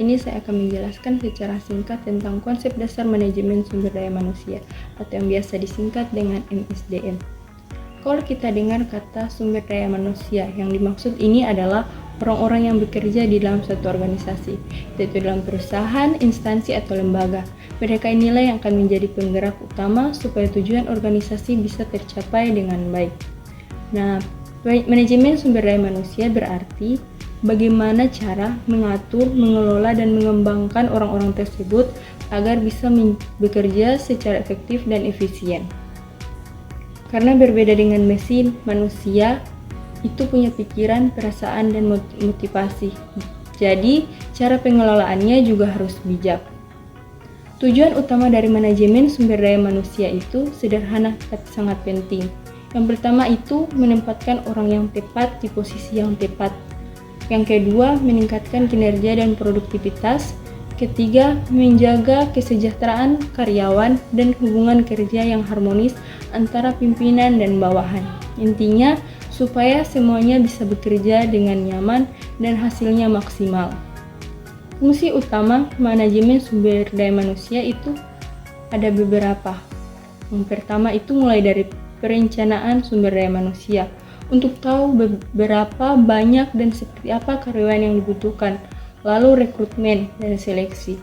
ini saya akan menjelaskan secara singkat tentang konsep dasar manajemen sumber daya manusia atau yang biasa disingkat dengan MSDM. Kalau kita dengar kata sumber daya manusia, yang dimaksud ini adalah orang-orang yang bekerja di dalam suatu organisasi, yaitu dalam perusahaan, instansi, atau lembaga. Mereka inilah yang akan menjadi penggerak utama supaya tujuan organisasi bisa tercapai dengan baik. Nah, manajemen sumber daya manusia berarti bagaimana cara mengatur, mengelola, dan mengembangkan orang-orang tersebut agar bisa bekerja secara efektif dan efisien. Karena berbeda dengan mesin, manusia itu punya pikiran, perasaan, dan motivasi. Jadi, cara pengelolaannya juga harus bijak. Tujuan utama dari manajemen sumber daya manusia itu sederhana tapi sangat penting. Yang pertama itu menempatkan orang yang tepat di posisi yang tepat. Yang kedua, meningkatkan kinerja dan produktivitas. Ketiga, menjaga kesejahteraan karyawan dan hubungan kerja yang harmonis antara pimpinan dan bawahan. Intinya, supaya semuanya bisa bekerja dengan nyaman dan hasilnya maksimal. Fungsi utama manajemen sumber daya manusia itu ada beberapa. Yang pertama itu mulai dari perencanaan sumber daya manusia untuk tahu berapa banyak dan seperti apa karyawan yang dibutuhkan. Lalu rekrutmen dan seleksi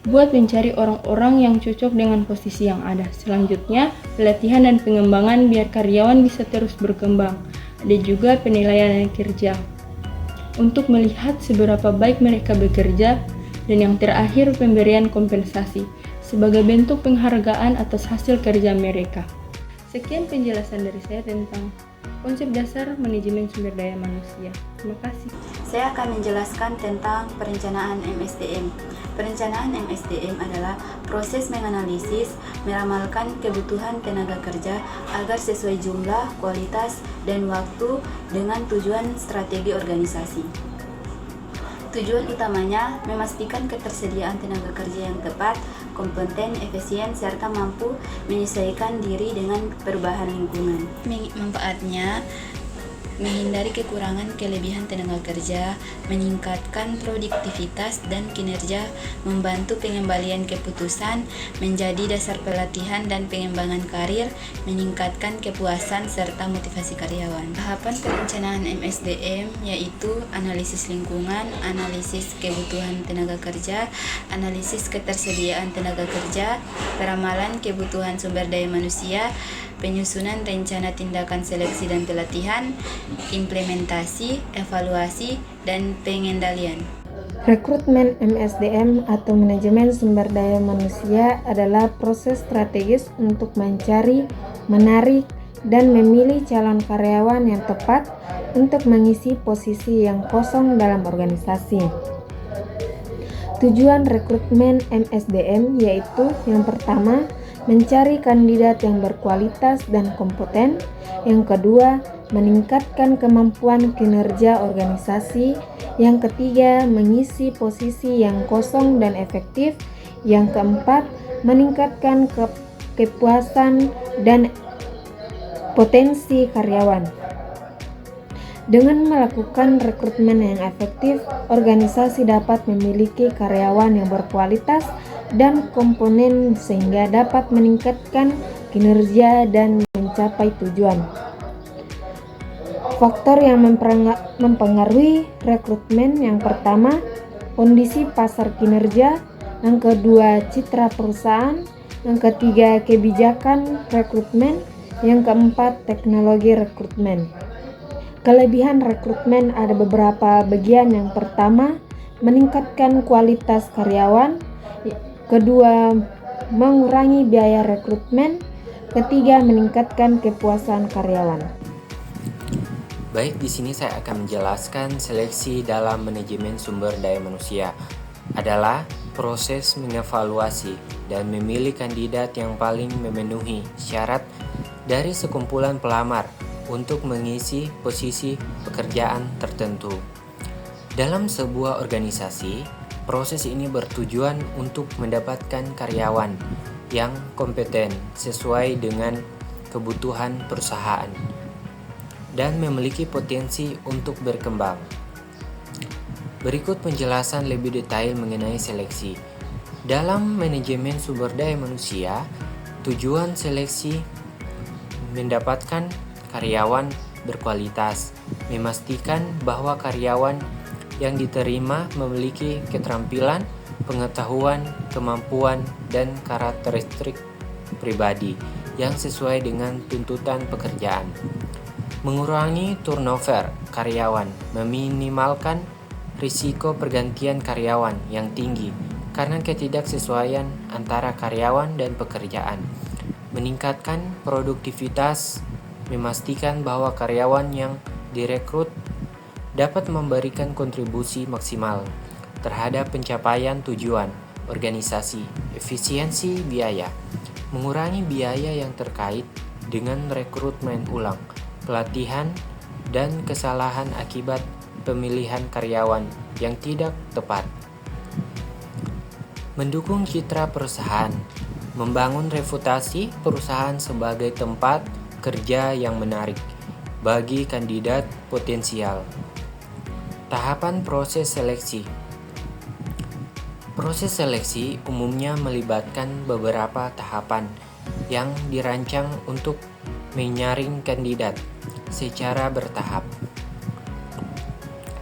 buat mencari orang-orang yang cocok dengan posisi yang ada. Selanjutnya, pelatihan dan pengembangan biar karyawan bisa terus berkembang. Ada juga penilaian kerja untuk melihat seberapa baik mereka bekerja, dan yang terakhir pemberian kompensasi sebagai bentuk penghargaan atas hasil kerja mereka. Sekian penjelasan dari saya tentang konsep dasar manajemen sumber daya manusia. Terima kasih. Saya akan menjelaskan tentang perencanaan MSDM. Perencanaan MSDM adalah proses menganalisis, meramalkan kebutuhan tenaga kerja agar sesuai jumlah, kualitas, dan waktu dengan tujuan strategi organisasi. Tujuan utamanya memastikan ketersediaan tenaga kerja yang tepat, kompeten, efisien, serta mampu menyesuaikan diri dengan perubahan lingkungan. Manfaatnya menghindari kekurangan kelebihan tenaga kerja, meningkatkan produktivitas dan kinerja, membantu pengembalian keputusan, menjadi dasar pelatihan dan pengembangan karir, meningkatkan kepuasan serta motivasi karyawan. Tahapan perencanaan MSDM yaitu analisis lingkungan, analisis kebutuhan tenaga kerja, analisis ketersediaan tenaga kerja, peramalan kebutuhan sumber daya manusia, penyusunan rencana tindakan seleksi dan pelatihan, implementasi, evaluasi, dan pengendalian. Rekrutmen MSDM atau manajemen sumber daya manusia adalah proses strategis untuk mencari, menarik, dan memilih calon karyawan yang tepat untuk mengisi posisi yang kosong dalam organisasi. Tujuan rekrutmen MSDM yaitu yang pertama, mencari kandidat yang berkualitas dan kompeten. Yang kedua, meningkatkan kemampuan kinerja organisasi. Yang ketiga, mengisi posisi yang kosong dan efektif. Yang keempat, meningkatkan kepuasan dan potensi karyawan. Dengan melakukan rekrutmen yang efektif, organisasi dapat memiliki karyawan yang berkualitas dan komponen sehingga dapat meningkatkan kinerja dan mencapai tujuan. Faktor yang mempengaruhi rekrutmen yang pertama, kondisi pasar kinerja, yang kedua, citra perusahaan, yang ketiga, kebijakan rekrutmen, yang keempat, teknologi rekrutmen. Kelebihan rekrutmen ada beberapa bagian. Yang pertama, meningkatkan kualitas karyawan. Kedua, mengurangi biaya rekrutmen. Ketiga, meningkatkan kepuasan karyawan. Baik, di sini saya akan menjelaskan seleksi dalam manajemen sumber daya manusia adalah proses mengevaluasi dan memilih kandidat yang paling memenuhi syarat dari sekumpulan pelamar untuk mengisi posisi pekerjaan tertentu. Dalam sebuah organisasi, proses ini bertujuan untuk mendapatkan karyawan yang kompeten sesuai dengan kebutuhan perusahaan dan memiliki potensi untuk berkembang. Berikut penjelasan lebih detail mengenai seleksi. Dalam manajemen sumber daya manusia, tujuan seleksi mendapatkan karyawan berkualitas, memastikan bahwa karyawan yang diterima memiliki keterampilan, pengetahuan, kemampuan, dan karakteristik pribadi yang sesuai dengan tuntutan pekerjaan. Mengurangi turnover karyawan, meminimalkan risiko pergantian karyawan yang tinggi karena ketidaksesuaian antara karyawan dan pekerjaan. Meningkatkan produktivitas, memastikan bahwa karyawan yang direkrut dapat memberikan kontribusi maksimal terhadap pencapaian tujuan organisasi. Efisiensi biaya, mengurangi biaya yang terkait dengan rekrutmen ulang, pelatihan, dan kesalahan akibat pemilihan karyawan yang tidak tepat. Mendukung citra perusahaan, membangun reputasi perusahaan sebagai tempat kerja yang menarik bagi kandidat potensial. Tahapan proses seleksi. Proses seleksi umumnya melibatkan beberapa tahapan yang dirancang untuk menyaring kandidat secara bertahap.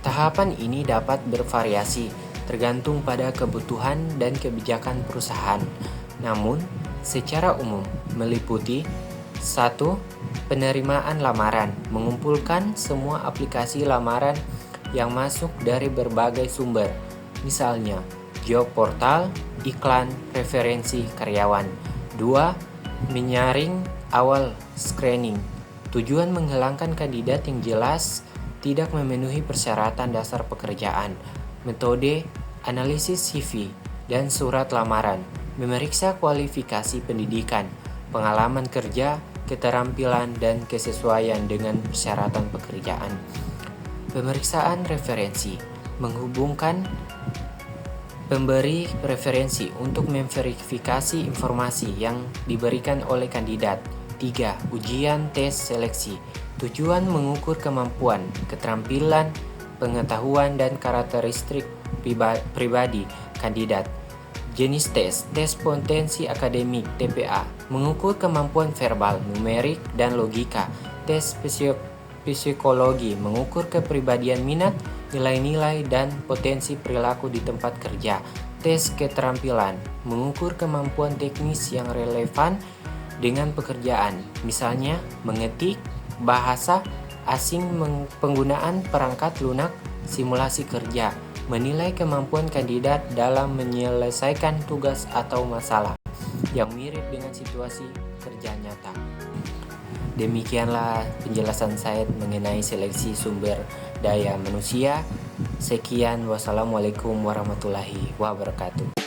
Tahapan ini dapat bervariasi tergantung pada kebutuhan dan kebijakan perusahaan. Namun, secara umum meliputi 1. Penerimaan lamaran, mengumpulkan semua aplikasi lamaran yang masuk dari berbagai sumber, misalnya job portal, iklan, referensi karyawan. 2. Menyaring awal screening, tujuan menghilangkan kandidat yang jelas tidak memenuhi persyaratan dasar pekerjaan. Metode analisis CV dan surat lamaran, memeriksa kualifikasi pendidikan, pengalaman kerja, keterampilan, dan kesesuaian dengan persyaratan pekerjaan. Pemeriksaan referensi, menghubungkan pemberi referensi untuk memverifikasi informasi yang diberikan oleh kandidat. 3. Ujian tes seleksi, tujuan mengukur kemampuan, keterampilan, pengetahuan, dan karakteristik pribadi kandidat. Jenis tes, tes potensi akademik TPA, mengukur kemampuan verbal, numerik, dan logika. Tes psikologi, mengukur kepribadian minat, nilai-nilai, dan potensi perilaku di tempat kerja. Tes keterampilan, mengukur kemampuan teknis yang relevan dengan pekerjaan, misalnya mengetik, bahasa asing, penggunaan perangkat lunak, simulasi kerja. Menilai kemampuan kandidat dalam menyelesaikan tugas atau masalah yang mirip dengan situasi kerja nyata. Demikianlah penjelasan saya mengenai seleksi sumber daya manusia. Sekian, wassalamualaikum warahmatullahi wabarakatuh.